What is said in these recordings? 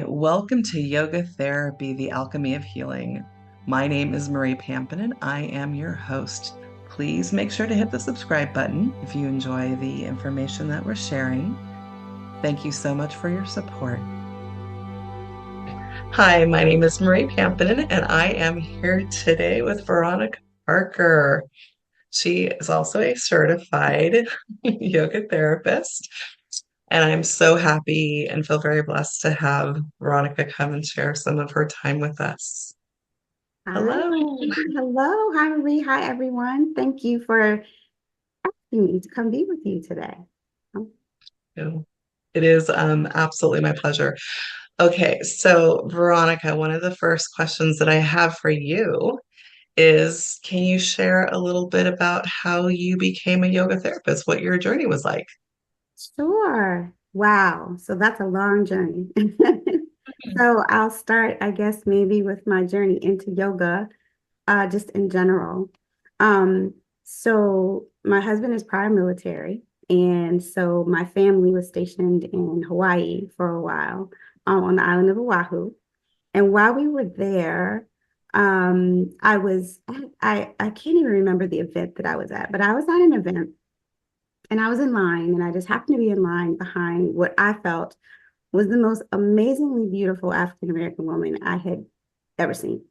Welcome to Yoga Therapy, the Alchemy of Healing. My name is Marie Pampanin. I am your host. Please make sure to hit the subscribe button if you enjoy the information that we're sharing. Thank you so much for your support. Hi, my name is Marie Pampanin, and I am here today with Veronica Parker. She is also a certified yoga therapist. And I'm so happy and feel very blessed to have Veronica come and share some of her time with us. Hi. Hello. Hello. Hi, Marie. Hi, everyone. Thank you for asking me to come be with you today. It is absolutely my pleasure. Okay, so Veronica, one of the first questions that I have for you is, can you share a little bit about how you became a yoga therapist, what your journey was like? Sure. Wow. So that's a long journey. So I'll start, I guess, maybe with my journey into yoga, just in general. So my husband is prior military, and so my family was stationed in Hawaii for a while, on the island of Oahu. And while we were there, I was I can't even remember the event that I was at, but I was at an event and I was in line, and I just happened to be in line behind what I felt was the most amazingly beautiful African American woman I had ever seen.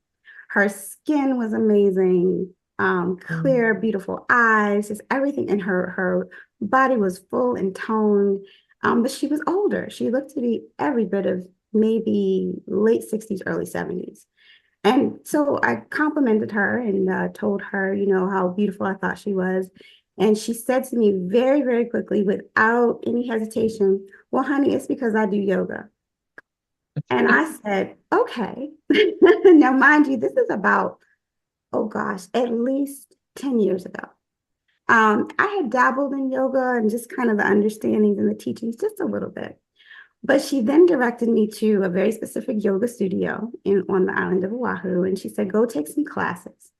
Her skin was amazing, clear, beautiful eyes, just everything. And her body was full and toned, but she was older. She looked to be every bit of maybe late 60s, early 70s. And so I complimented her and told her, how beautiful I thought she was. And she said to me very, very quickly, without any hesitation, well, honey, it's because I do yoga. And I said, okay. Now, mind you, this is about, oh gosh, at least 10 years ago. I had dabbled in yoga and just kind of the understandings and the teachings just a little bit. But she then directed me to a very specific yoga studio on the island of Oahu. And she said, go take some classes.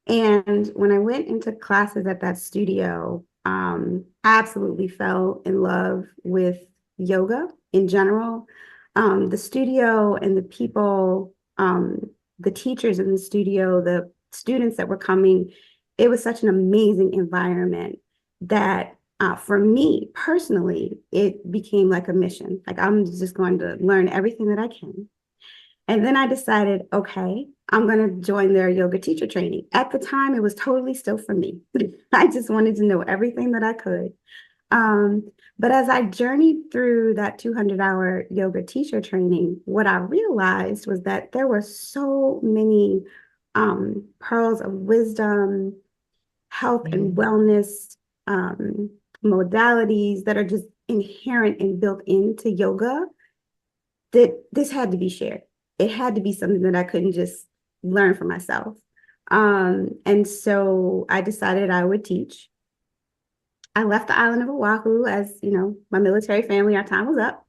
And when I went into classes at that studio, I absolutely fell in love with yoga in general. The studio and the people, the teachers in the studio, the students that were coming, it was such an amazing environment that for me personally, it became like a mission. Like I'm just going to learn everything that I can. And then I decided, okay, I'm going to join their yoga teacher training. At the time, it was totally still for me. I just wanted to know everything that I could. But as I journeyed through that 200-hour yoga teacher training, what I realized was that there were so many pearls of wisdom, health and wellness modalities that are just inherent and built into yoga that this had to be shared. It had to be something that I couldn't just learn for myself. And so I decided I would teach. I left the island of Oahu as, my military family, our time was up.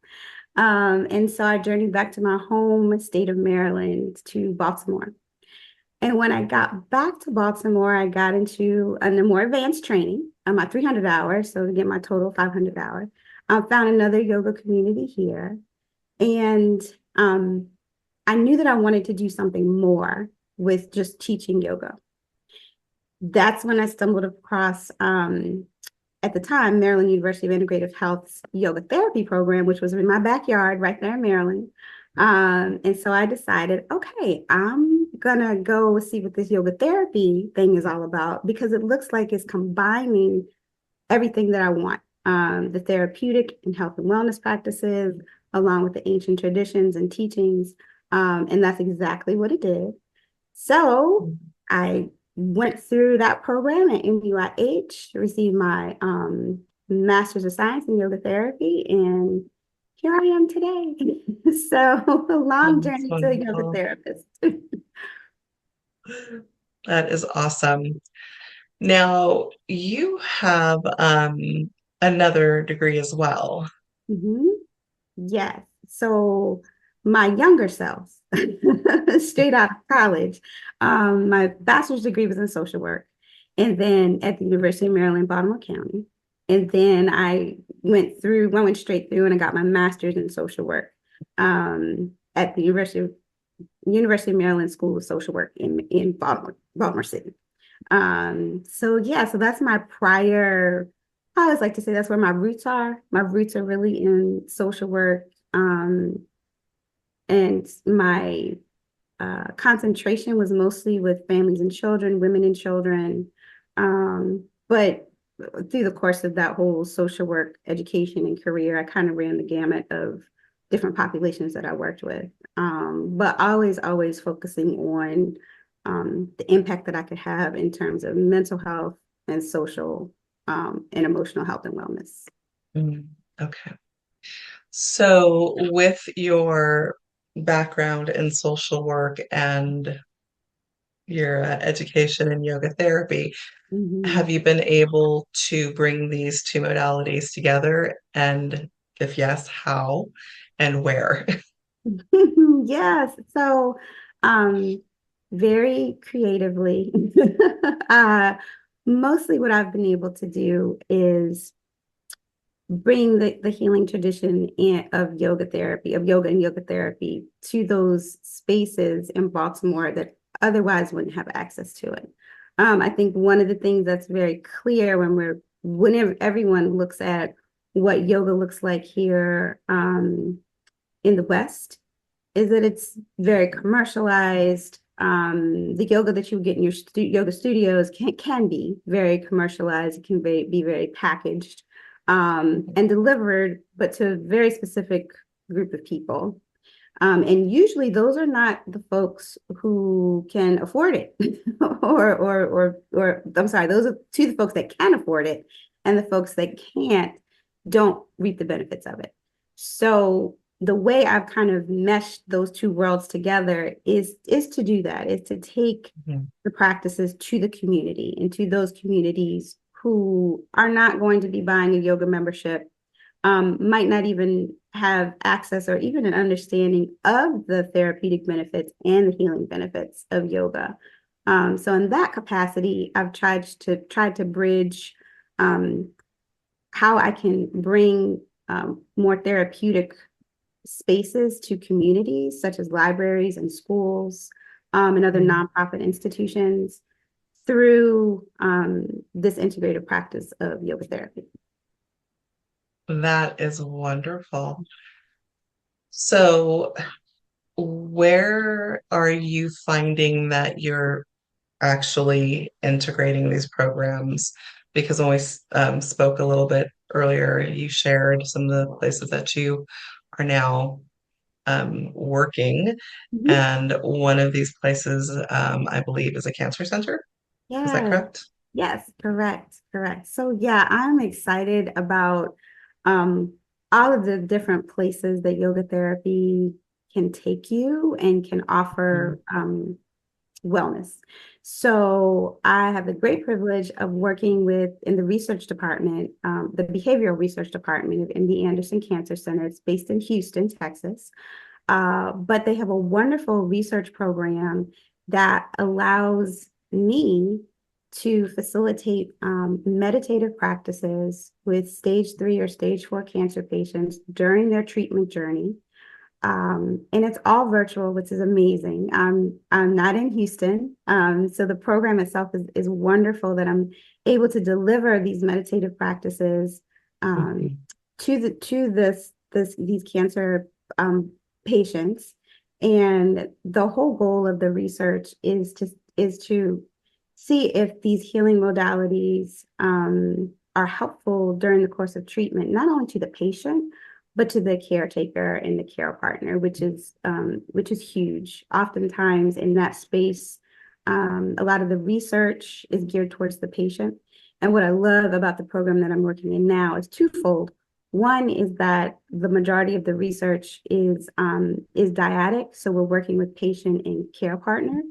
And so I journeyed back to my home state of Maryland to Baltimore. And when I got back to Baltimore, I got into a more advanced training, my 300 hours. So to get my total 500 hours, I found another yoga community here. And I knew that I wanted to do something more with just teaching yoga. That's when I stumbled across, at the time, Maryland University of Integrative Health's yoga therapy program, which was in my backyard right there in Maryland. And so I decided, okay, I'm gonna go see what this yoga therapy thing is all about because it looks like it's combining everything that I want. The therapeutic and health and wellness practices, along with the ancient traditions and teachings. And that's exactly what it did. So I went through that program at MUIH, received my Master's of Science in Yoga Therapy, and here I am today. So a long That's journey to a yoga wonderful. therapist. That is awesome. Now, you have another degree as well. Mhm. Yes. So my younger self, straight out of college, my bachelor's degree was in social work, and then at the University of Maryland, Baltimore County. And then I went straight through and I got my master's in social work. at the University of Maryland School of Social Work in Baltimore City. So yeah, so that's my prior, I always like to say that's where my roots are. My roots are really in social work. And my concentration was mostly with families and children, women and children. But through the course of that whole social work education and career, I kind of ran the gamut of different populations that I worked with. But always focusing on the impact that I could have in terms of mental health and social and emotional health and wellness. Mm, okay. So, with your background in social work and your education in yoga therapy, Mhm. have you been able to bring these two modalities together? And if yes, how and where? Yes. So, um, very creatively, uh, mostly what I've been able to do is bring the healing tradition of yoga therapy, of yoga and yoga therapy to those spaces in Baltimore that otherwise wouldn't have access to it. I think one of the things that's very clear whenever everyone looks at what yoga looks like here in the West is that it's very commercialized. The yoga that you get in your yoga studios can be very commercialized. It can be very packaged and delivered, but to a very specific group of people. And usually those are not the folks who can afford it, or I'm sorry, those are to the folks that can afford it, and the folks that can't don't reap the benefits of it. So the way I've kind of meshed those two worlds together is to do that, is to take Mhm. the practices to the community and to those communities who are not going to be buying a yoga membership, might not even have access or even an understanding of the therapeutic benefits and the healing benefits of yoga. So in that capacity, I've tried to bridge um, how I can bring more therapeutic spaces to communities such as libraries and schools and other Mhm. nonprofit institutions through this integrative practice of yoga therapy. That is wonderful. So, where are you finding that you're actually integrating these programs? Because when we spoke a little bit earlier, you shared some of the places that you are now working. Mhm. And one of these places, I believe, is a cancer center. Is that Yes, correct? yes, correct. So yeah, I'm excited about um, all of the different places that yoga therapy can take you and can Mhm. offer wellness. So I have the great privilege of working with in the research department, the behavioral research department of MD Anderson Cancer Center. It's based in Houston, Texas. But they have a wonderful research program that allows me to facilitate meditative practices with stage 3 or stage 4 cancer patients during their treatment journey. And it's all virtual, which is amazing. I'm not in Houston. So the program itself is wonderful that I'm able to deliver these meditative practices um, Mhm. these cancer patients. And the whole goal of the research is to see if these healing modalities are helpful during the course of treatment, not only to the patient, but to the caretaker and the care partner, which is huge. Oftentimes in that space, a lot of the research is geared towards the patient. And what I love about the program that I'm working in now is twofold. One is that the majority of the research is dyadic, so we're working with patient and care partner,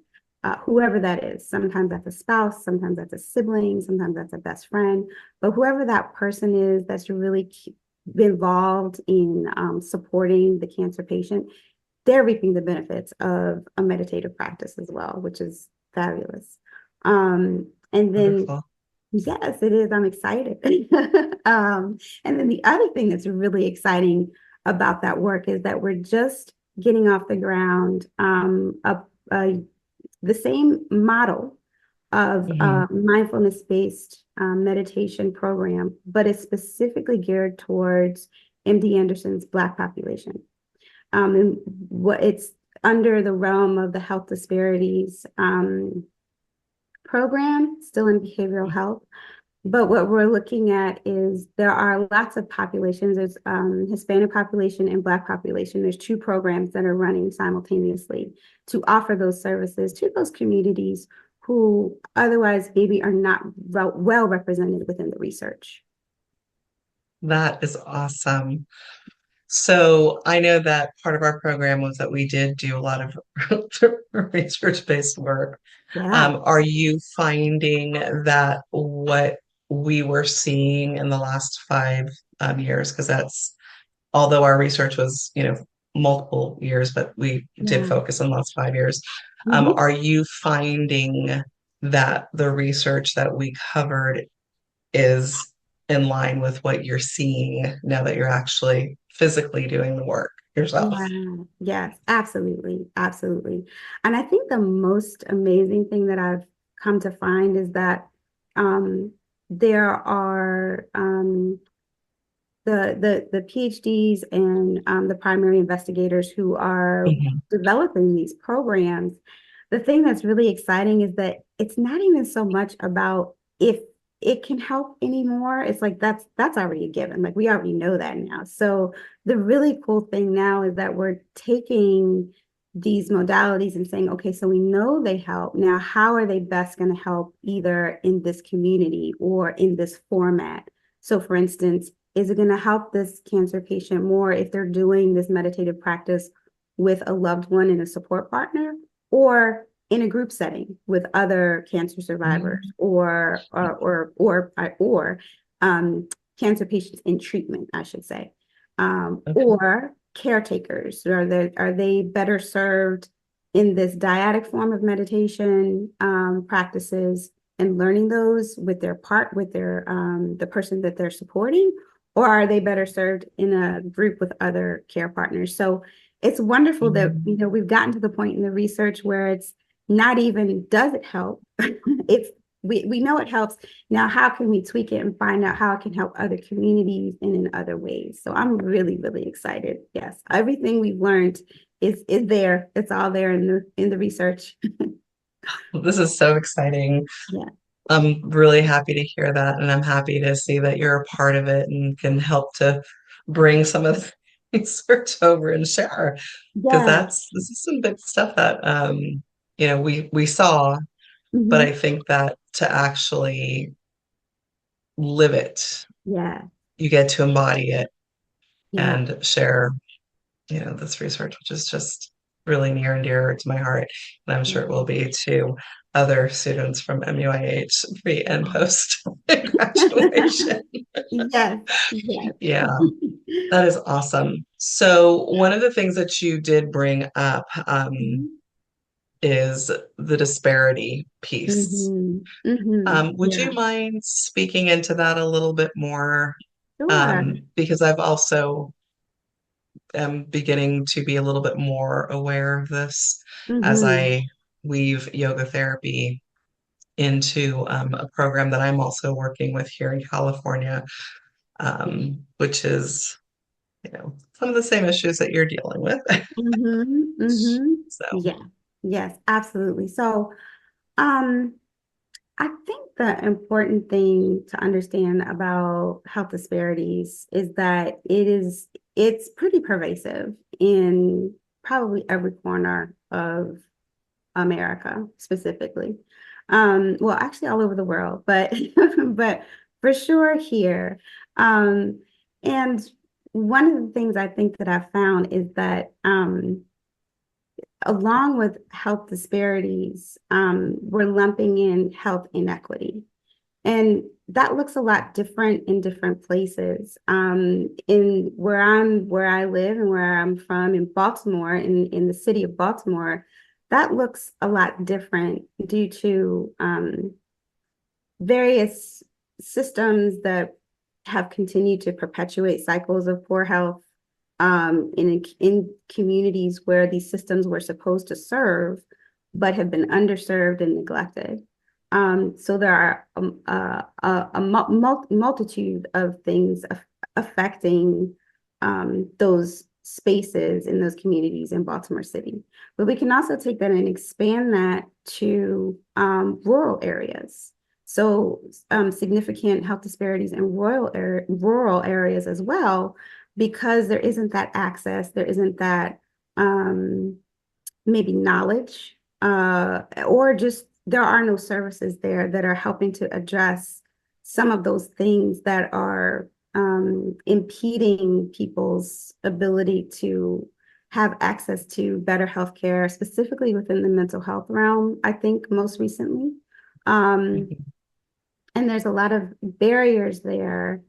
whoever that is. Sometimes that's a spouse, sometimes that's a sibling, sometimes that's a best friend, but whoever that person is that's really involved in supporting the cancer patient, they're reaping the benefits of a meditative practice as well, which is fabulous. And then Wonderful. yes, it is. I'm excited. And then the other thing that's really exciting about that work is that we're just getting off the ground the same model of Mhm. mindfulness-based meditation program, but it's specifically geared towards MD Anderson's Black population. And what it's under the realm of the health disparities program, still in behavioral health. But what we're looking at is there are lots of populations. There's Hispanic population and Black population. There's two programs that are running simultaneously to offer those services to those communities who otherwise maybe are not well represented within the research. That is awesome. So I know that part of our program was that we did do a lot of research-based work. Yeah. Are you finding that what we were seeing in the last 5 years, because that's although our research was, multiple years, but we did Yeah. focus on the last 5 years. Mm-hmm. Are you finding that the research that we covered is in line with what you're seeing now that you're actually physically doing the work yourself? Yeah, yes, absolutely, absolutely. And I think the most amazing thing that I've come to find is that um, there are the PhDs and the primary investigators who are Mhm. developing these programs. The thing that's really exciting is that it's not even so much about if it can help anymore. It's like that's already a given. Like we already know that now. So the really cool thing now is that we're taking these modalities and saying, okay, so we know they help. Now, how are they best going to help either in this community or in this format? So, for instance, is it going to help this cancer patient more if they're doing this meditative practice with a loved one and a support partner, or in a group setting with other cancer survivors, or cancer patients in treatment, I should say, Okay. or caretakers? Are they better served in this dyadic form of meditation practices and learning those with their the person that they're supporting, or are they better served in a group with other care partners? So it's wonderful that Mhm. we've gotten to the point in the research where it's not even does it help? It's we know it helps. Now, how can we tweak it and find out how it can help other communities and in other ways? So I'm really, really excited. Yes, everything we've learned is there. It's all there in the research. This is so exciting. Yeah. I'm really happy to hear that, and I'm happy to see that you're a part of it and can help to bring some of the research over and share. Because Yeah. this is some big stuff that we saw, but Hmm. I think that to actually live it, Yeah. you get to embody it Yeah. and share, this research, which is just really near and dear to my heart. And I'm sure it will be to other students from MUIH pre and post graduation. Yes. Yes. Yeah, that is awesome. So one of the things that you did bring up Mhm. is the disparity piece. Mhm. Mhm. Would you Yeah. mind speaking into that a little bit more? Sure. Because I've also am beginning to be a little bit more aware of this as Mhm. I weave yoga therapy into a program that I'm also working with here in California, which is, some of the same issues that you're dealing with. Mhm. Mhm. So, Yeah. Yes, absolutely. So, um, I think the important thing to understand about health disparities is that it's pretty pervasive in probably every corner of America specifically. Well, actually all over the world, but but for sure here. Um, and one of the things I think that I've found is that along with health disparities, we're lumping in health inequity. And that looks a lot different in different places. In where I live and where I'm from in Baltimore, in the city of Baltimore, that looks a lot different due to various systems that have continued to perpetuate cycles of poor health. in communities where these systems were supposed to serve, but have been underserved and neglected. So there are multitude of things affecting those spaces in those communities in Baltimore City. But we can also take that and expand that to rural areas. So significant health disparities in rural areas as well, because there isn't that access, there isn't that maybe knowledge, or just there are no services there that are helping to address some of those things that are impeding people's ability to have access to better healthcare, specifically within the mental health realm, I think most recently. Um, Mhm. and there's a lot of barriers there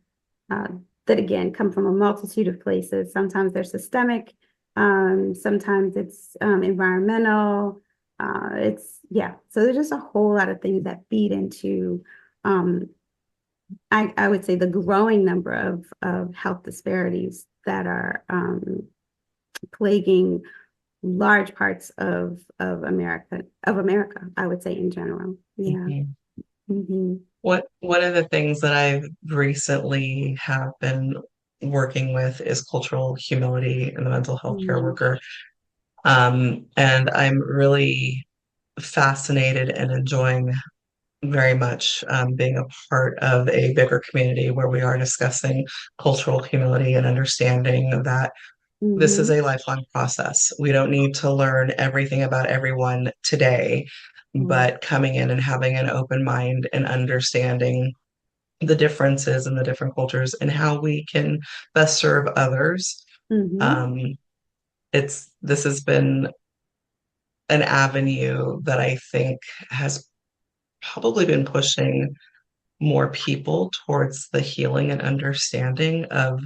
uh, that, again, come from a multitude of places. Sometimes they're systemic, sometimes it's environmental. Yeah. So there's just a whole lot of things that feed into, um, I would say, the growing number of health disparities that are plaguing large parts of America, I would say in general. Yeah. Mhm. Mm-hmm. What one of the things that I've recently have been working with is cultural humility in the mental health care Mm-hmm. worker. And I'm really fascinated and enjoying very much being a part of a bigger community where we are discussing cultural humility and understanding that this is Mm-hmm. a lifelong process. We don't need to learn everything about everyone today, Right. but coming in and having an open mind and understanding the differences in the different cultures and how we can best serve others. Mm-hmm. Um, this has been an avenue that I think has probably been pushing more people towards the healing and understanding of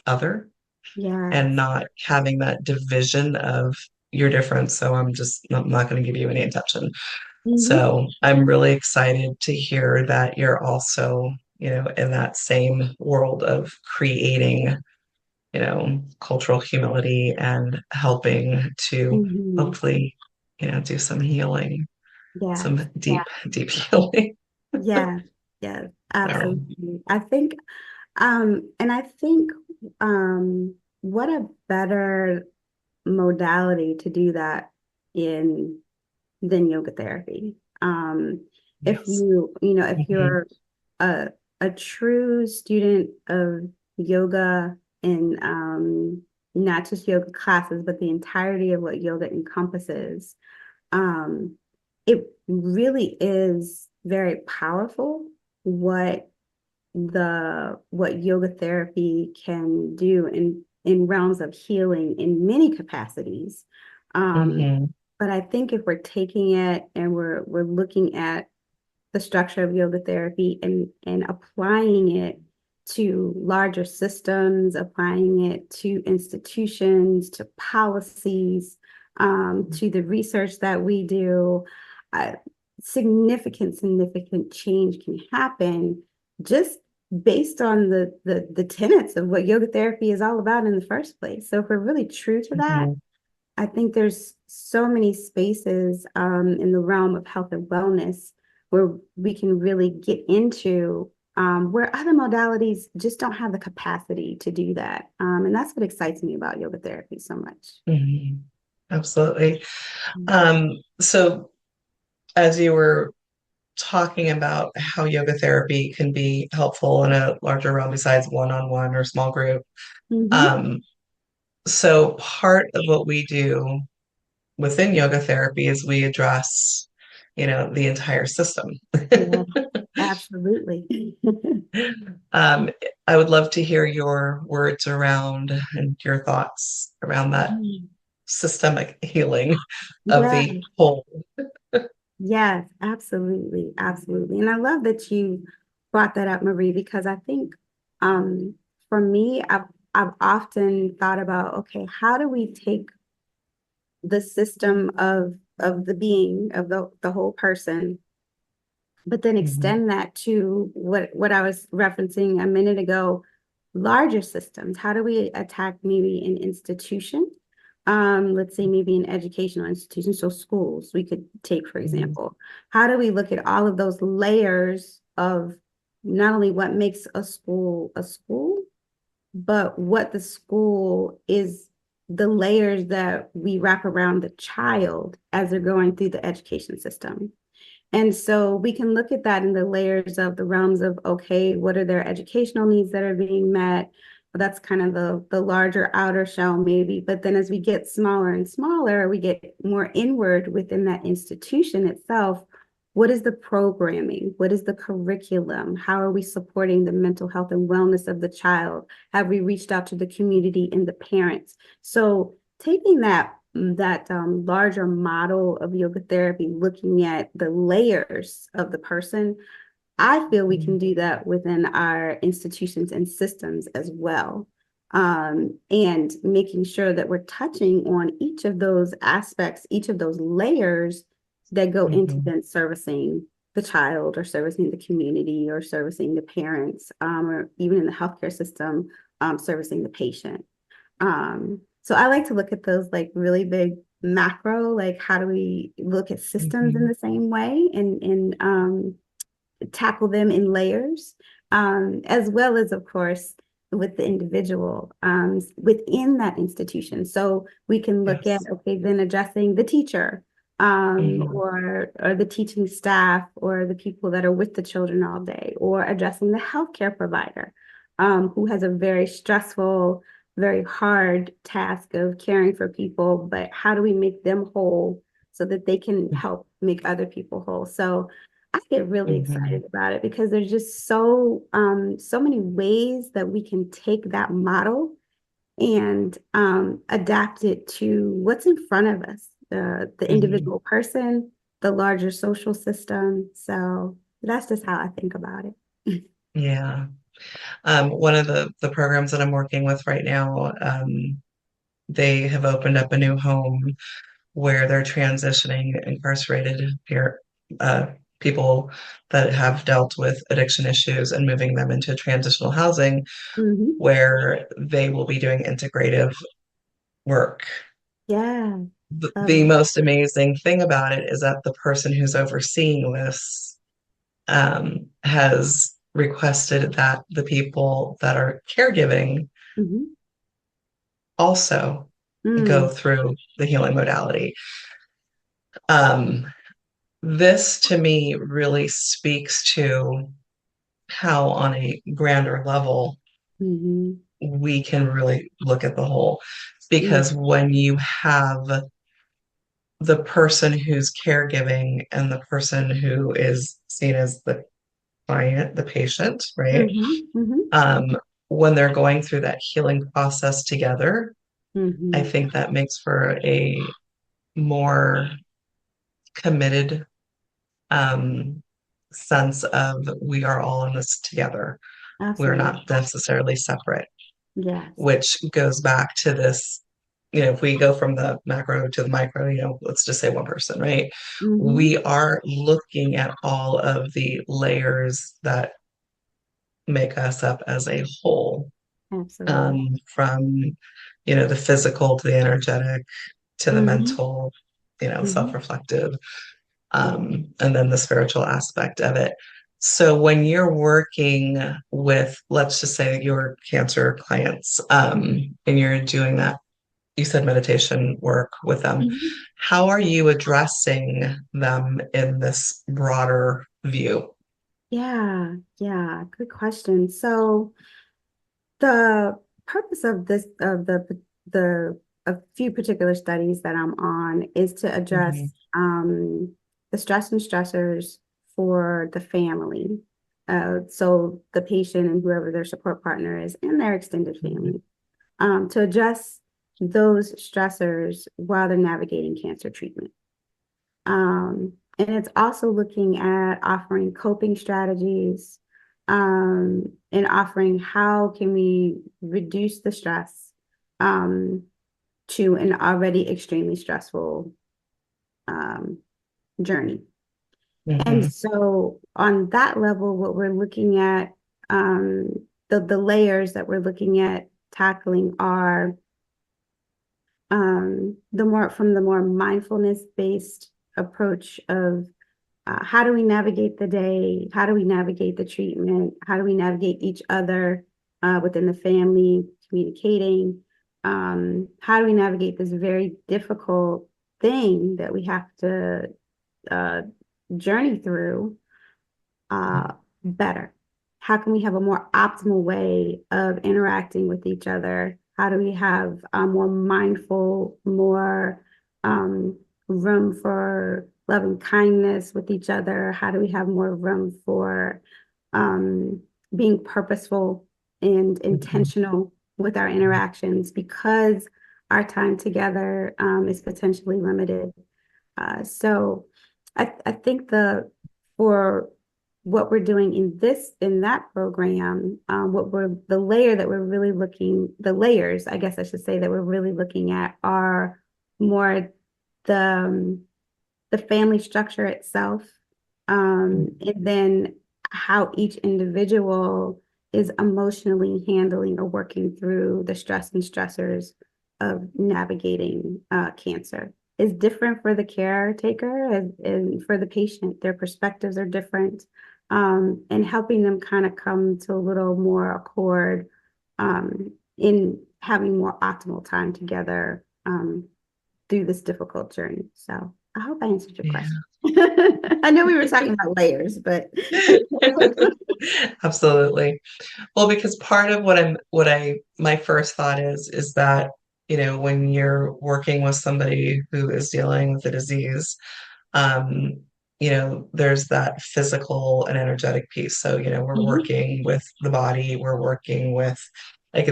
other and Yes. not having that division of you're different, so I'm not going to give you any attention. Mm-hmm. So I'm really excited to hear that you're also, in that same world of creating, cultural humility and helping to Mm-hmm. hopefully, do some healing, some Yes. deep healing. Yeah. Yes. So, Absolutely. I think what a better modality to do that in than yoga therapy. If yes. if Mhm. you're a a true student of yoga and not just yoga classes, but the entirety of what yoga encompasses, um, it really is very powerful what what yoga therapy can do in realms of healing in many capacities. Um, Mhm. but I think if we're taking it and we're looking at the structure of yoga therapy and applying it to larger systems, applying it to institutions, to policies, to the research that we do, uh, significant change can happen just based on the tenets of what yoga therapy is all about in the first place. So if we're really true to that, Mhm. I think there's so many spaces in the realm of health and wellness where we can really get into where other modalities just don't have the capacity to do that. And that's what excites me about yoga therapy so much. Mhm. Absolutely. So as you were talking about how yoga therapy can be helpful in a larger realm besides one-on-one or small group, Mm-hmm. um, so part of what we do within yoga therapy is we address, the entire system. Yeah, absolutely. Um, I would love to hear your words around and your thoughts around that systemic healing of Yeah, the whole. yes, absolutely, absolutely. And I love that you brought that up, Marie, because I think um, for me, I've often thought about, okay, how do we take the system of the being of the whole person, but then Mhm. extend that to what I was referencing a minute ago, larger systems. How do we attack maybe an institution? Let's say maybe an educational institution, so schools we could take, for Mhm. example. How do we look at all of those layers of not only what makes a school, but what the school is, the layers that we wrap around the child as they're going through the education system. And so we can look at that in the layers of the realms of, okay, what are their educational needs that are being met? Well, that's kind of the larger outer shell, maybe. But then as we get smaller and smaller, we get more inward within that institution itself. What is the programming? What is the curriculum? How are we supporting the mental health and wellness of the child? Have we reached out to the community and the parents? So taking that larger model of yoga therapy, looking at the layers of the person, I feel we can do that within our institutions and systems as well. And making sure that we're touching on each of those aspects, each of those layers that go into Mhm. then servicing the child or servicing the community or servicing the parents, or even in the healthcare system, servicing the patient. So I like to look at those like really big macro, like how do we look at systems in Mhm. the same way and tackle them in layers, as well as, of course, with the individual within that institution. So we can look at, Yes. okay, then addressing the teacher Mhm. or the teaching staff or the people that are with the children all day, or addressing the healthcare provider who has a very stressful, very hard task of caring for people, but how do we make them whole so that they can help make other people whole? So I get really Mhm. excited about it because there's just so many ways that we can take that model and adapt it to what's in front of us, the Mhm. individual person, the larger social system. So that's just how I think about it. Yeah. One of the programs that I'm working with right now, they have opened up a new home where they're transitioning incarcerated uh, people that have dealt with addiction issues and moving them into transitional housing Hmm. where they will be doing integrative work. Yeah. The Oh. most amazing thing about it is that the person who's overseeing this has requested that the people that are caregiving Hmm. also go Mm. through the healing modality. Um, this to me really speaks to how, on a grander level, Hmm. we can really look at the whole. Mm. Because when you have the person who's caregiving and the person who is seen as the client, the patient, right? Hmm. Hmm. Um, when they're going through that healing process together, I Hmm. think that makes for a more committed um, sense of we are all in this together. We're Absolutely. not necessarily separate, Yes. which goes back to this. If we go from the macro to the micro, let's just say one person, right? Hmm. We are looking at all of the layers that make us up as a whole, Absolutely. from, the physical to the energetic to the Hmm. mental, Hmm. self-reflective, Yeah. and then the spiritual aspect of it. So when you're working with, let's just say your cancer clients, and you're doing that, you said meditation work with them, Mhm. how are you addressing them in this broader view? Yeah, yeah, good question. So the purpose of the a few particular studies that I'm on is to Mhm. address the stress and stressors for the family. So the patient and whoever their support partner is and their extended Mhm. family, to address those stressors while they're navigating cancer treatment. And it's also looking at offering coping strategies, and offering how can we reduce the stress um, to an already extremely stressful um, journey. And Mhm. so on that level, what we're looking at, the layers that we're looking at tackling are the more mindfulness based approach of how do we navigate the day? How do we navigate the treatment? How do we navigate each other within the family, communicating? How do we navigate this very difficult thing that we have to uh, journey through better? How can we have a more optimal way of interacting with each other? How do we have a more mindful, more room for loving kindness with each other? How do we have more room for um, being purposeful and Mhm. intentional with our interactions because our time together is potentially limited? So I think for what we're doing in that program, what we're the layer that we're really looking the layers, I guess I should say, that we're really looking at are more the um, the family structure itself, and then how each individual is emotionally handling or working through the stress and stressors of navigating cancer is different for the caretaker and for the patient. Their perspectives are different, and helping them kind of come to a little more accord in having more optimal time together through this difficult journey. So I hope I answered your Yeah. question. I know we were talking about layers, but Absolutely. Well, because part of my first thought is that, when you're working with somebody who is dealing with a disease, um, there's that physical and energetic piece. So, we're Mhm. working with the body, we're working with, like,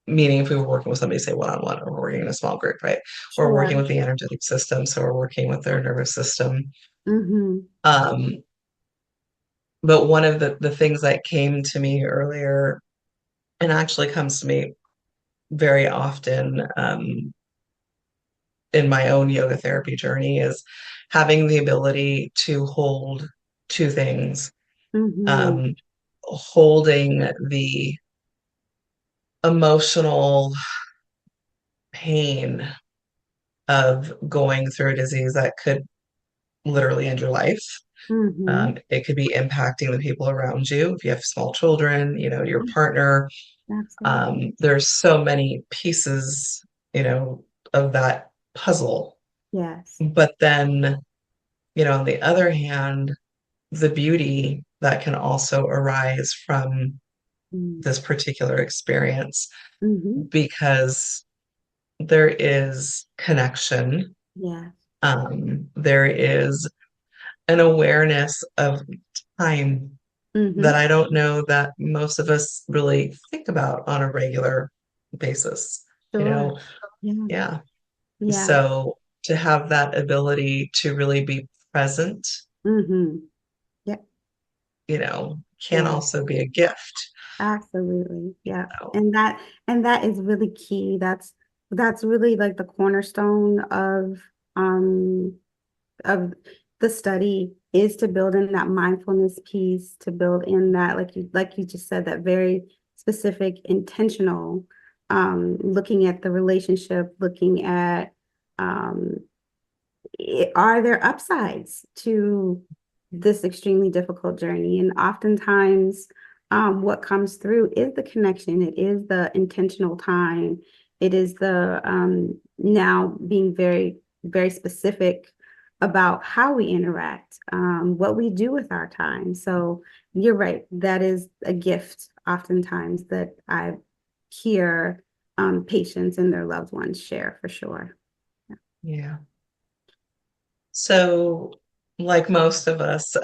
meaning if we were working with somebody, say one-on-one, or we're working in a small group, right? We're working Sure. with the energetic system, so we're working with their nervous system. Hmm. Um, but one of the things that came to me earlier, and actually comes to me very often, in my own yoga therapy journey, is having the ability to hold two things, Hmm. um, holding the emotional pain of going through a disease that could literally end your life. Hmm. It could be impacting the people around you. If you have small children, your partner. Absolutely. There's so many pieces, you know, of that puzzle. Yes. But then, on the other hand, the beauty that can also arise from this particular experience, Mm-hmm. because there is connection, Yes. there is an awareness of time that Hmm. I don't know that most of us really think about on a regular basis. You Sure. know, Yeah. yeah. Yeah. So to have that ability to really be present, Hmm. Yeah. can Yeah. also be a gift. Absolutely. Yeah. So, And that is really key. That's really like the cornerstone um of the study is to build in that mindfulness piece, to build in that, like you just said, that very specific, intentional, looking at the relationship, looking at um, are there upsides to this extremely difficult journey? And oftentimes, what comes through is the connection, it is the intentional time, it is the now being very, very specific about how we interact, what we do with our time. So you're right, that is a gift oftentimes that I hear patients and their loved ones share for sure. yeah. So, like most of us,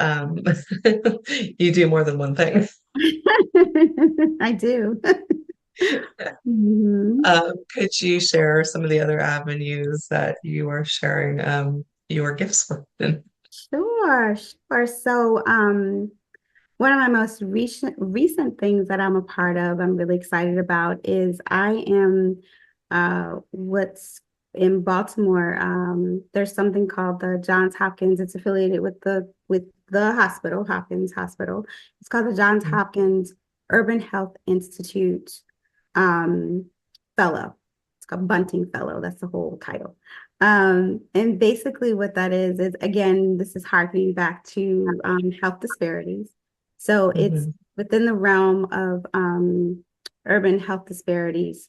you do more than one thing. I do. Mhm. Could you share some of the other avenues that you are sharing your gifts with? Sure, sure. So, one of my most recent things that I'm a part of, I'm really excited about, is I am what's in Baltimore. There's something called the Johns Hopkins. It's affiliated with the hospital, Hopkins Hospital. It's called the Johns Hopkins Urban Health Institute fellow. It's called Bunting Fellow. That's the whole title. And basically what that is again, this is harkening back to health disparities. So it's Mhm. within the realm of urban health disparities.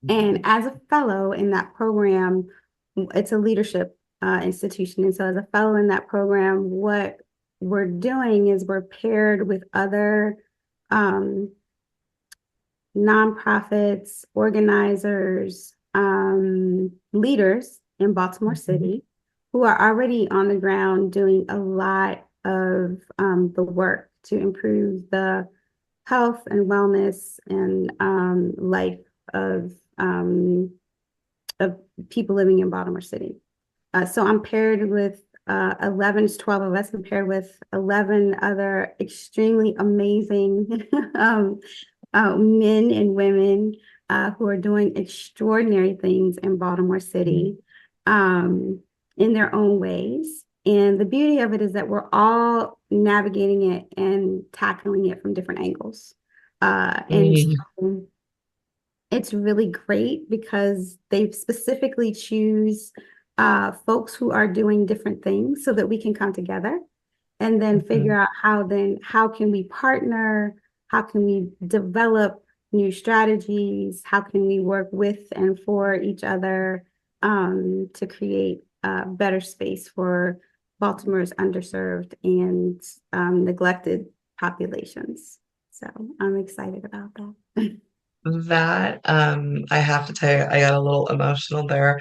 And as a fellow in that program, it's a leadership institution. And so as a fellow in that program, what we're doing is we're paired with other nonprofits, organizers, leaders in Baltimore Mhm. City who are already on the ground doing a lot of the work to improve the health and wellness and life of people living in Baltimore City. So I'm paired with 11 to 12 of us, I'm paired with 11 other extremely amazing men and women who are doing extraordinary things in Baltimore City in their own ways. And the beauty of it is that we're all navigating it and tackling it from different angles. And Mhm. so it's really great because they specifically choose folks who are doing different things so that we can come together and then Mhm. figure out how can we partner, how can we develop new strategies, how can we work with and for each other to create a better space for Baltimore's underserved and neglected populations. So I'm excited about that. That I have to tell you, I got a little emotional there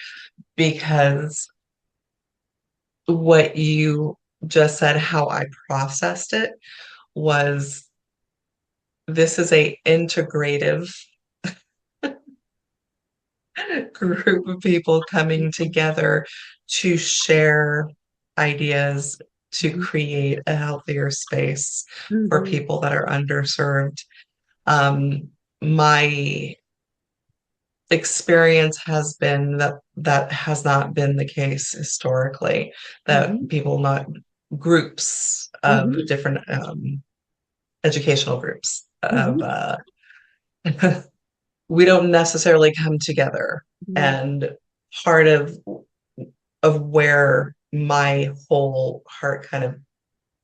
because what you just said, how I processed it was this is a integrative group of people coming together to share ideas to create a healthier space for Mhm, people that are underserved. My experience has been that that has not been the case historically, that mhm, people not groups of mhm, different educational groups of mhm. we don't necessarily come together. Right. And part of where my whole heart kind of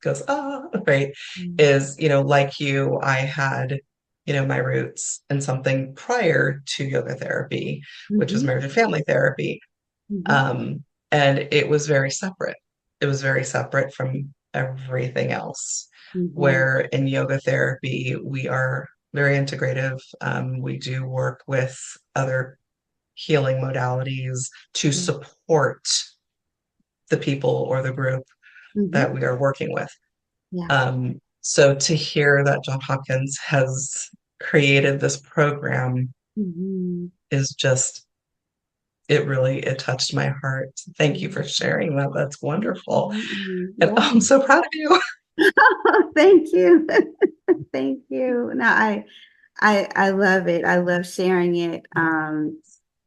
goes, ah, right, Mhm, is, like you, I had, my roots in something prior to yoga therapy, which was mhm, marriage and family therapy. mhm, Um, and it was very separate. It was very separate from everything else. mhm, Where in yoga therapy, we are very integrative. We do work with other healing modalities to mhm, support the people or the group that mhm. we are working with. Yeah. So to hear that John Hopkins has created this program Mhm. is just, it touched my heart. Thank you for sharing that. That's wonderful. Absolutely. And Yeah. I'm so proud of you. Thank you. Thank you. No, I love it. I love sharing it.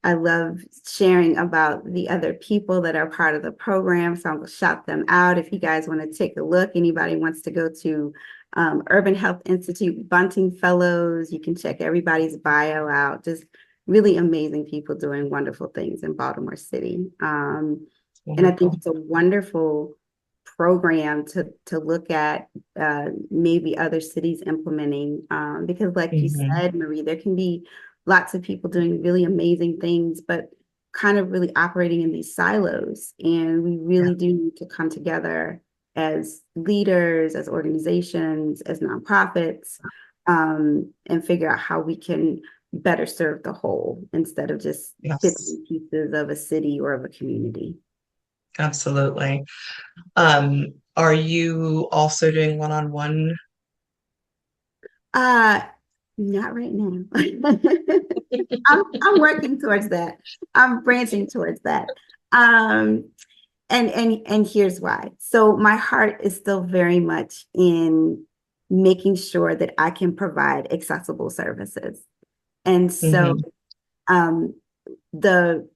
I love sharing about the other people that are part of the program. So I'm gonna shout them out. If you guys want to take a look, anybody wants to go to Urban Health Institute Bunting Fellows, you can check everybody's bio out. Just really amazing people doing wonderful things in Baltimore City. And I think Wonderful. it's a wonderful program to look at maybe other cities implementing because like you Mhm. said, Marie, there can be lots of people doing really amazing things, but kind of really operating in these silos. And we Yeah, really do need to come together as leaders, as organizations, as nonprofits, and figure out how we can better serve the whole instead of just bits yes, and pieces of a city or of a community. absolutely. Are you also doing one-on-one? Uh, Not right now. I'm working towards that. I'm branching towards that. Um, and here's why. So my heart is still very much in making sure that I can provide accessible services. And so Mhm. um the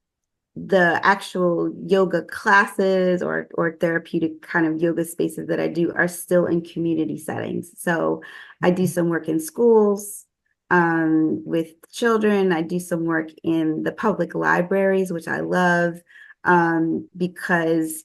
the actual yoga classes or therapeutic kind of yoga spaces that I do are still in community settings. So I do some work in schools with children. I do some work in the public libraries, which I love because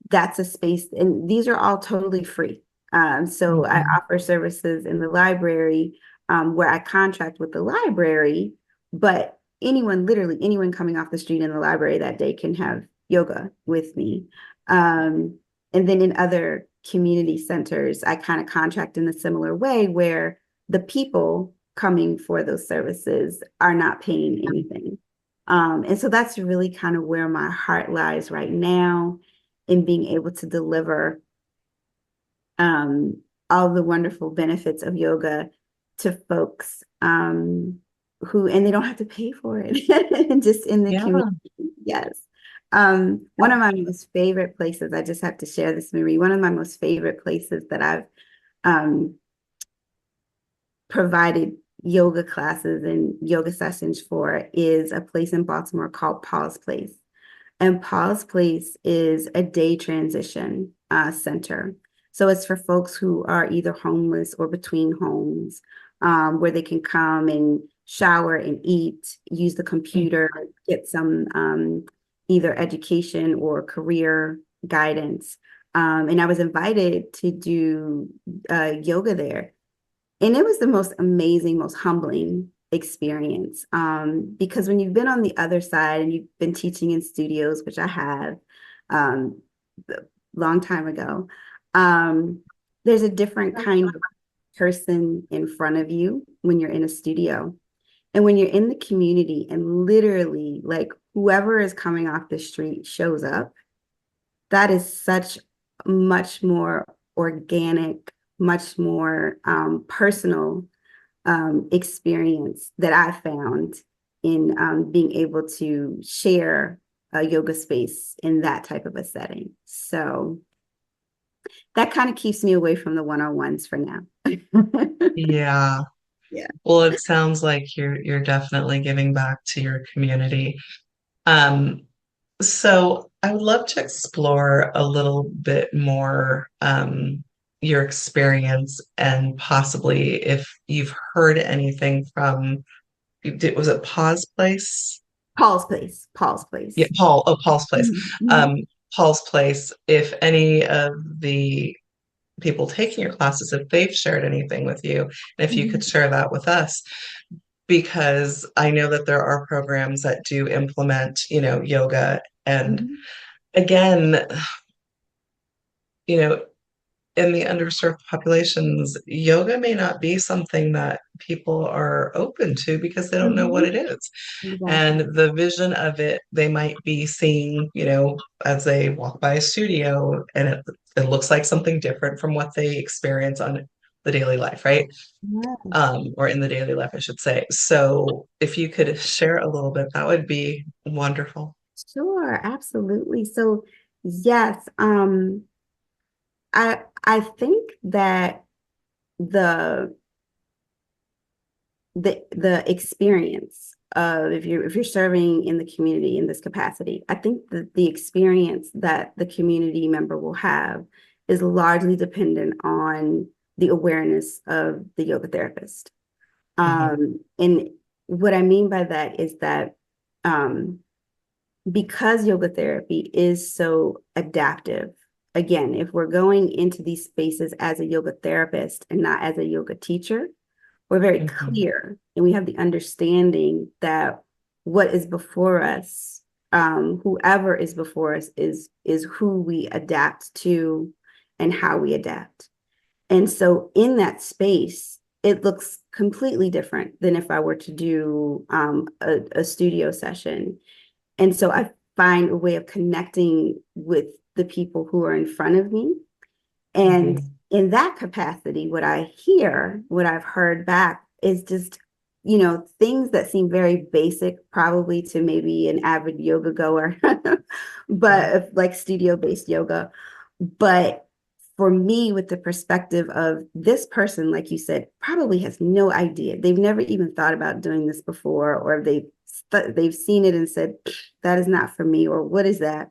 that's a space, and these are all totally free. So I Mhm. offer services in the library where I contract with the library, but anyone, literally anyone coming off the street in the library that day can have yoga with me. Um, and then in other community centers, I kind of contract in a similar way where the people coming for those services are not paying anything. And so that's really kind of where my heart lies right now in being able to deliver um, all the wonderful benefits of yoga to folks who, and they don't have to pay for it, just in the Yeah. community. Yes. One of my most favorite places, I just have to share this, Marie, one of my most favorite places that I've um, provided yoga classes and yoga sessions for is a place in Baltimore called Paul's Place. And Paul's Place is a day transition center. So it's for folks who are either homeless or between homes, where they can come and shower and eat, use the computer, get some either education or career guidance. And I was invited to do yoga there. And it was the most amazing, most humbling experience. Because when you've been on the other side and you've been teaching in studios, which I have um, a long time ago, there's a different kind of person in front of you when you're in a studio. And when you're in the community and literally like whoever is coming off the street shows up, that is such much more organic, much more personal experience that I found in being able to share a yoga space in that type of a setting. So that kind of keeps me away from the one-on-ones for now. Yeah. Yeah. Well, it sounds like you're definitely giving back to your community. Um, so I would love to explore a little bit more your experience and possibly if you've heard anything from, was it Pause Place? Paul's Place. Paul's Yeah, Place. Paul's Place. Mhm. Um, Paul's Place, if any of the people taking your classes, if they've shared anything with you, and if you could Mhm. share that with us, because I know that there are programs that do implement, yoga. And Mhm. again, you know, in the underserved populations, yoga may not be something that people are open to because they don't know what Mhm. it is. And Exactly. the vision of it, they might be seeing, as they walk by a studio and it looks like something different from what they experience on the daily life, right? Yes. Or in the daily life, I should say. So if you could share a little bit, that would be wonderful. Sure, absolutely. So yes, I think that the the experience of if you're serving in the community in this capacity, I think that the experience that the community member will have is largely dependent on the awareness of the yoga therapist. Mhm, And what I mean by that is that um, because yoga therapy is so adaptive, again, if we're going into these spaces as a yoga therapist and not as a yoga teacher, we're very mhm, clear and we have the understanding that what is before us, whoever is before us is who we adapt to and how we adapt. And so in that space, it looks completely different than if I were to do a studio session. And so I find a way of connecting with the people who are in front of me. And mhm, in that capacity, what I hear, what I've heard back is just, things that seem very basic, probably to maybe an avid yoga goer, mhm, but like studio-based yoga. But for me, with the perspective of this person, like you said, probably has no idea. They've never even thought about doing this before, or they've they've seen it and said, that is not for me, or what is that?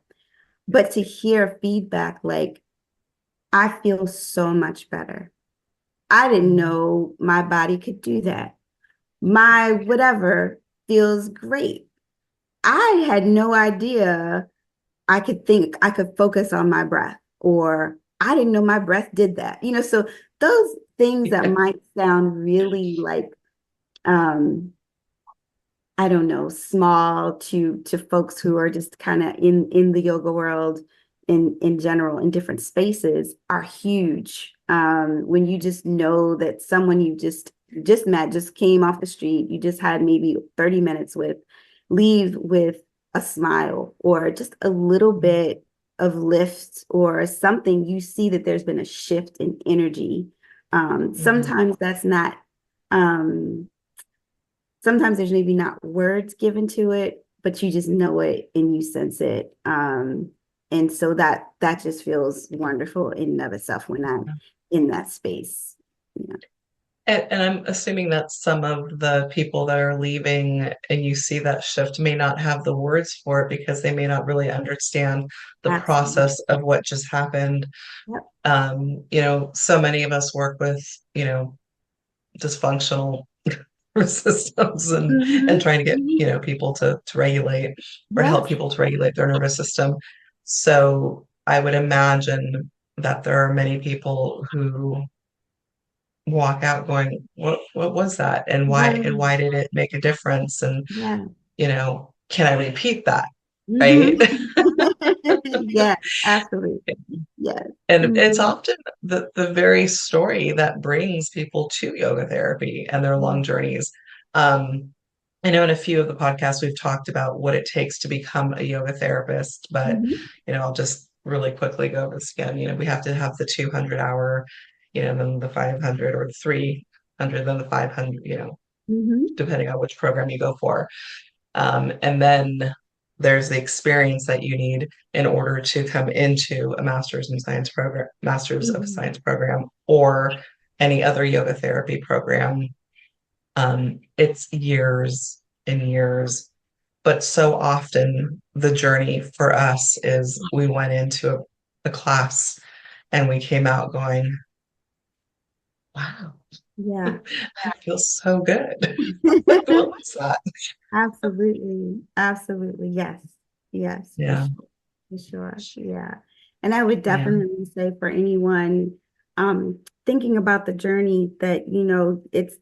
But to hear feedback like, I feel so much better. I didn't know my body could do that. My whatever feels great. I had no idea I could focus on my breath, or I didn't know my breath did that. So those things that might sound really like, um, I don't know, small to folks who are just kind of in the yoga world in general, in different spaces, are huge. When you just know that someone you just met, just came off the street, you just had maybe 30 minutes with, leave with a smile or just a little bit of lift or something, you see that there's been a shift in energy. Mhm. Sometimes that's not um sometimes there's maybe not words given to it, but you just know it and you sense it. And so that just feels wonderful in and of itself when I'm in that space. Yeah, And I'm assuming that some of the people that are leaving and you see that shift may not have the words for it because they may not really understand the absolutely. process of what just happened. Yep. So many of us work with, dysfunctional systems and Mm-hmm. trying to get, Mm-hmm. people to regulate or help Yes. people to regulate their nervous system. So I would imagine that there are many people who walk out going, what was that? And Right. why did it make a difference? And, Yeah. can I repeat that? Right? Mm-hmm. Yes, absolutely. Yes. And it's Mm-hmm. often the very story that brings people to yoga therapy and their long journeys. Um, I know in a few of the podcasts we've talked about what it takes to become a yoga therapist, but Mm-hmm. I'll just really quickly go over this again. We have to have the 200 hour, then the 500 or the 300, then the 500, Mm-hmm. depending on which program you go for. And then there's the experience that you need in order to come into a master's of Mm-hmm. science program, or any other yoga therapy program. It's years and years, but so often the journey for us is we went into a class and we came out going, wow, Yeah. that feels so good. What was that? Absolutely. Absolutely. Yes. Yes, Yeah, for sure. Yeah. And I would yeah. definitely say for anyone thinking about the journey that, it's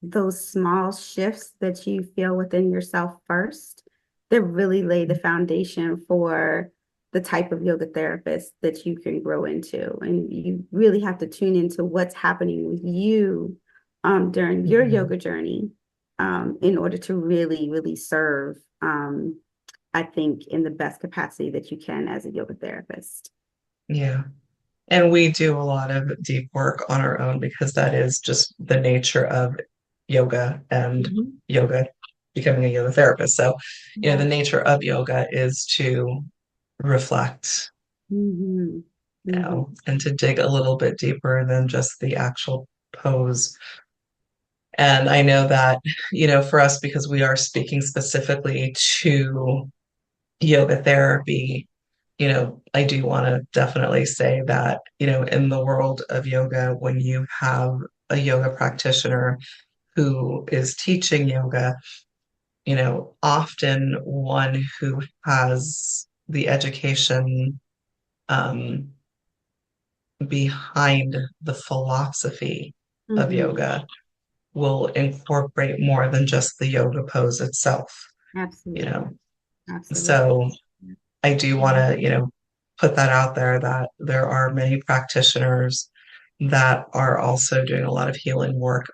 those small shifts that you feel within yourself first that really lay the foundation for the type of yoga therapist that you can grow into. And you really have to tune into what's happening with you during your Mhm. yoga journey in order to really, really serve, I think, in the best capacity that you can as a yoga therapist. Yeah. And we do a lot of deep work on our own because that is just the nature of yoga and Mhm. yoga, becoming a yoga therapist. So, the Yeah. nature of yoga is to reflect, Hmm. Hmm. and to dig a little bit deeper than just the actual pose. And I know that, for us, because we are speaking specifically to yoga therapy, I do want to definitely say that, in the world of yoga, when you have a yoga practitioner who is teaching yoga, often one who has the education um, behind the philosophy of Hmm. yoga will incorporate more than just the yoga pose itself, you Absolutely. know. Absolutely. So I do want to, put that out there that there are many practitioners that are also doing a lot of healing work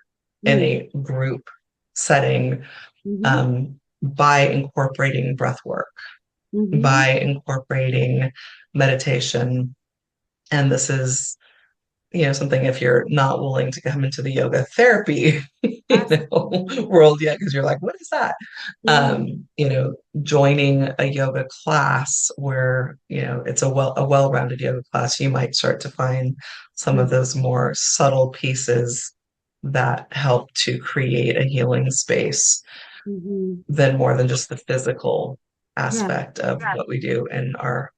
in Mm-hmm. a group setting, Mm-hmm. by incorporating breath work, Mm-hmm. by incorporating meditation. And this is, something if you're not willing to come into the yoga therapy, Absolutely. world yet, because you're like, what is that? Yeah. Joining a yoga class where, it's a well-rounded yoga class, you might start to find some of those more subtle pieces that help to create a healing space. Mhm. than more than just the physical Yeah. aspect of what we do in our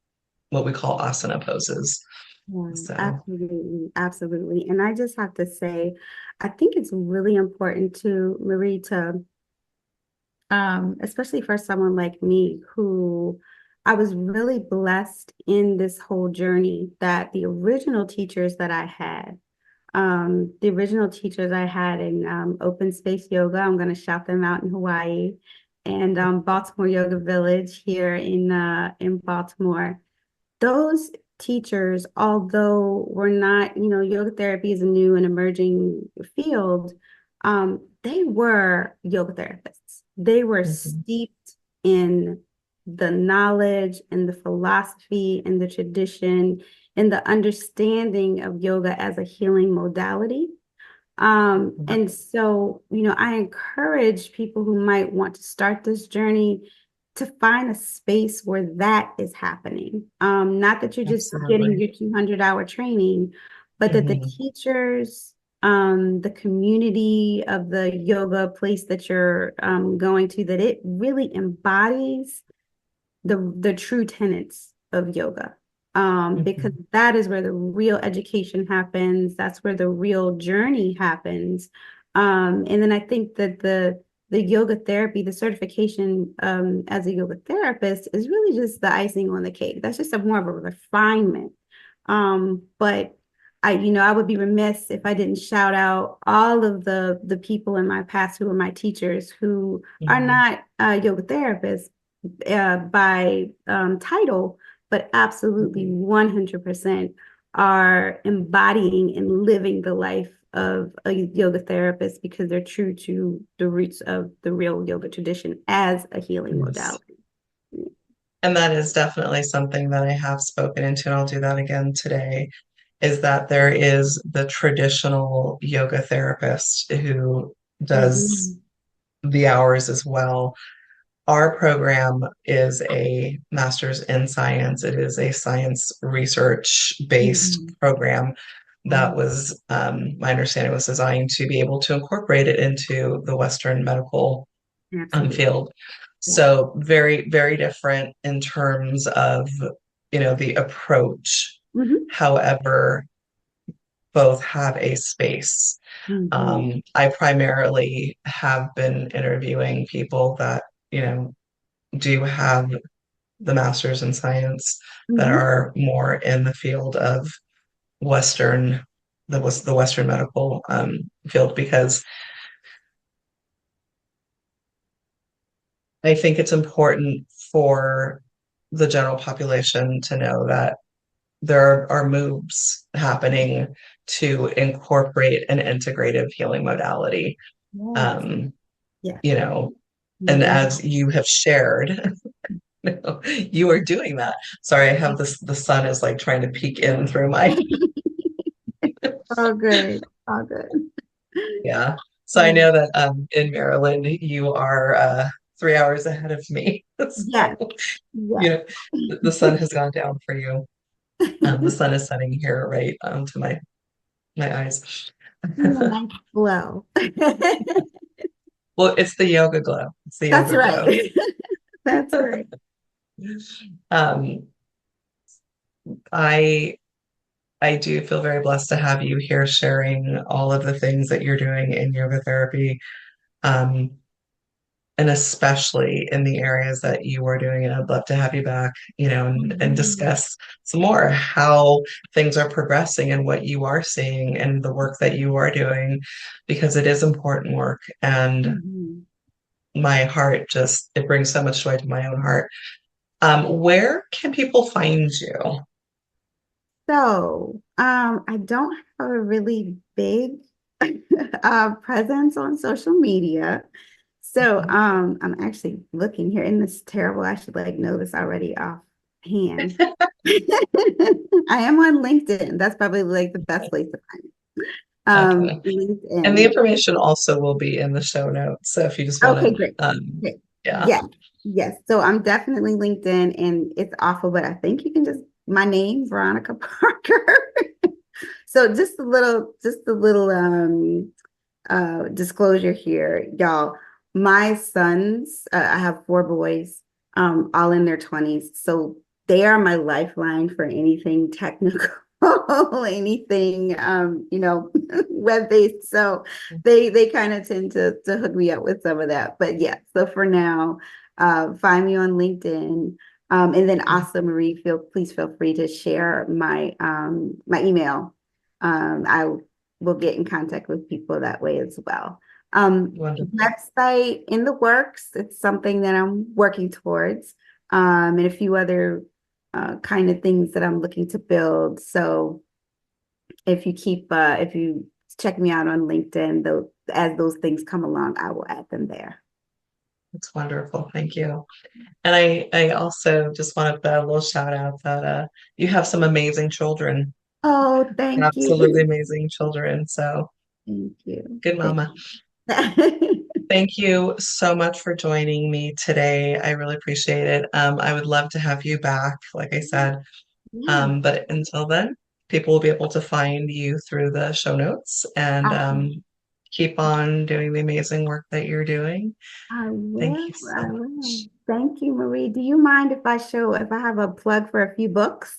what we call asana poses. Yeah, So, absolutely, absolutely. And I just have to say, I think it's really important to Marie to especially for someone like me who I was really blessed in this whole journey that the original teachers that I had, the original teachers I had in open space yoga, I'm going to shout them out in Hawaii, and Baltimore Yoga Village here in Baltimore. Those teachers, although we're not, yoga therapy is a new and emerging field, they were yoga therapists. They were mhm, steeped in the knowledge and the philosophy and the tradition and the understanding of yoga as a healing modality. And so, I encourage people who might want to start this journey to find a space where that is happening. Not that you're just getting absolutely. your 200-hour training, but that the Mhm. teachers, the community of the yoga place that you're going to, that it really embodies the true tenets of yoga. Because Mhm. that is where the real education happens. That's where the real journey happens. And then I think that the yoga therapy, the certification as a yoga therapist is really just the icing on the cake. That's just more of a refinement. But I would be remiss if I didn't shout out all of the people in my past who are my teachers who are Mhm. not yoga therapists by title, but absolutely Mhm. 100% are embodying and living the life of a yoga therapist because they're true to the roots of the real yoga tradition as a healing Yes. modality. And that is definitely something that I have spoken into, and I'll do that again today, is that there is the traditional yoga therapist who does Mhm. the hours as well. Our program is a master's in science. It is a science research based Mhm. program that Mhm. was, my understanding was designed to be able to incorporate it into the Western medical Absolutely. field. Yeah. So very, very different in terms of, the approach. Mhm. However, both have a space. Mhm. I primarily have been interviewing people that, do have the master's in science that Mhm. are more in the field of Western, the Western medical field, because I think it's important for the general population to know that there are moves happening to incorporate an integrative healing modality. Yes. Um, Yes. you know, and Mhm. as you have shared, you are doing that. Sorry, I have this, the sun is like trying to peek in through my, All good. All good. yeah. So I Yeah. know that in Maryland, you are 3 hours ahead of me. Yes. So, Yes. the sun has gone down for you. The sun is setting here right to my eyes. And a nice glow. Well, it's the yoga glow. It's the That's yoga glow. right. That's right. Um, I I do feel very blessed to have you here sharing all of the things that you're doing in yoga therapy, um, and especially in the areas that you are doing. And I'd love to have you back, and Mhm. discuss some more how things are progressing and what you are seeing and the work that you are doing, because it is important work. And Mhm. my heart just, it brings so much joy to my own heart. Where can people find you? So, I don't have a really big presence on social media. So, I'm actually looking here, and it's terrible. I should know this already offhand. I am on LinkedIn. That's probably the best place to find it. Okay. And the LinkedIn. information also will be in the show notes. So if you just want Okay, to, great. Great. yeah. Yes, yes. So I'm definitely LinkedIn, and it's awful, but I think you can just my name, Veronica Parker. So just a little disclosure here, y'all. my sons, I have four boys, all in their 20s. So they are my lifeline for anything technical, anything, web-based. So they kind of tend to hook me up with some of that. But yeah, so for now, find me on LinkedIn. And then also, Marie, please feel free to share my email. I will get in contact with people that way as well. Wonderful. Website in the works. It's something that I'm working towards, and a few other kind of things that I'm looking to build. So if you check me out on LinkedIn, though, as those things come along, I will add them there. It's wonderful. Thank you. And I also just want to put a little shout out that you have some amazing children, Oh, thank absolutely you. amazing children. So Thank you. good Thank mama. you. Thank you so much for joining me today. I really appreciate it. I would love to have you back, like I said. Yeah. But until then, people will be able to find you through the show notes and I, keep on doing the amazing work that you're doing. I Thank will. you I so will. much. Thank you, Marie. Do you mind if I have a plug for a few books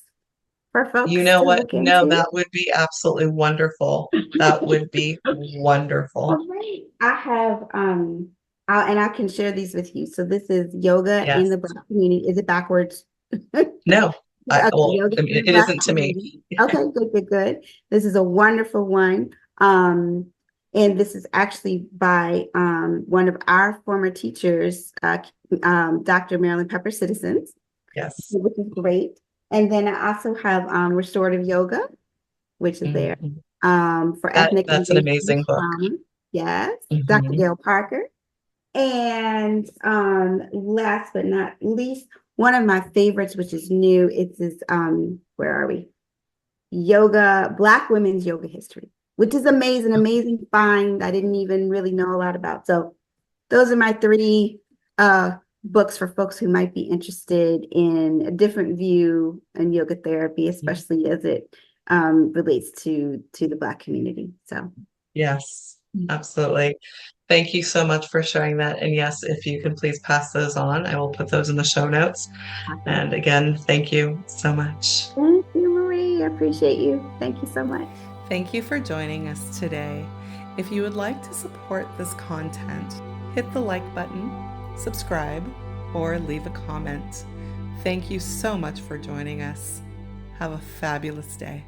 for You folks know to what? look No, into? that would be absolutely wonderful. That would be wonderful. All right. And I can share these with you. So this is Yoga in Yes. the Black Community. Is it backwards? No, Okay, well, Yoga I in mean, the it Black isn't to me. Community. Okay, good, good, good. This is a wonderful one. And this is actually by one of our former teachers, Dr. Marilyn Pepper Citizens, Yes. which is great. And then I also have Restorative Yoga, which is there, Mhm. for ethnic and That's an racial amazing book. trauma. Yes, Dr. Hmm. Gail Parker. And last but not least, one of my favorites, which is new, it's this, where are we? Black women's yoga history, which is amazing, amazing find. I didn't even really know a lot about. So those are my three books for folks who might be interested in a different view in yoga therapy, especially as it relates to the Black community. So Yes, absolutely. Thank you so much for sharing that. And yes, if you can please pass those on, I will put those in the show notes. awesome. And again, thank you so much. Thank you, Marie. I appreciate you. Thank you so much. Thank you for joining us today. If you would like to support this content, hit the like button, subscribe, or leave a comment. Thank you so much for joining us. Have a fabulous day.